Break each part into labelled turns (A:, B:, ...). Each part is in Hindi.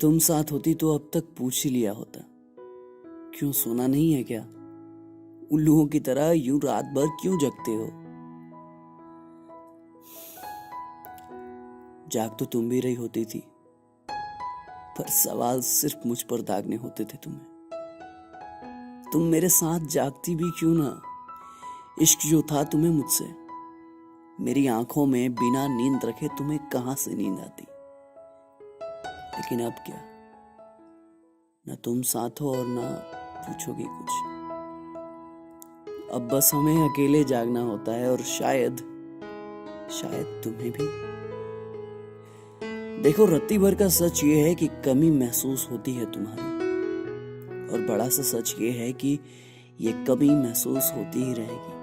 A: तुम साथ होती तो अब तक पूछ ही लिया होता। क्यों सोना नहीं है क्या? उल्लुओं की तरह यूं रात भर क्यों जगते हो? जाग तो तुम भी रही होती थी, पर सवाल सिर्फ मुझ पर दागने होते थे तुम्हें। तुम मेरे साथ जागती भी क्यों ना? इश्क जो था तुम्हें मुझसे, मेरी आंखों में बिना नींद रखे तुम्हें कहां से नींद आती? लेकिन अब क्या, ना तुम साथ हो और ना पूछोगी कुछ। अब बस हमें अकेले जागना होता है, और शायद तुम्हें भी। देखो, रत्ती भर का सच ये है कि कमी महसूस होती है तुम्हारी, और बड़ा सा सच ये है कि ये कमी महसूस होती ही रहेगी।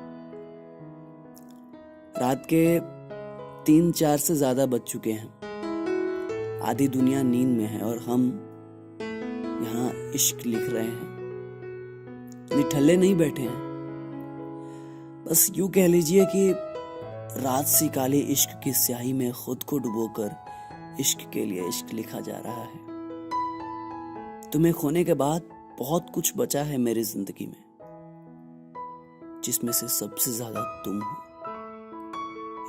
A: रात के 3-4 से ज्यादा बज चुके हैं, आधी दुनिया नींद में है और हम यहाँ इश्क लिख रहे हैं। निठल्ले नहीं बैठे हैं, बस यूं कह लीजिए कि रात सी काली इश्क की स्याही में खुद को डुबोकर इश्क के लिए इश्क लिखा जा रहा है। तुम्हें खोने के बाद बहुत कुछ बचा है मेरी जिंदगी में, जिसमें से सबसे ज्यादा तुम हो।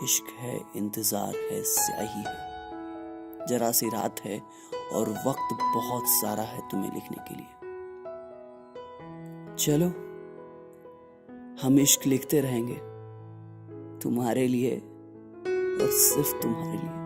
A: इश्क है, इंतजार है, स्याही है, जरा सी रात है, और वक्त बहुत सारा है तुम्हें लिखने के लिए। चलो, हम इश्क लिखते रहेंगे, तुम्हारे लिए और सिर्फ तुम्हारे लिए।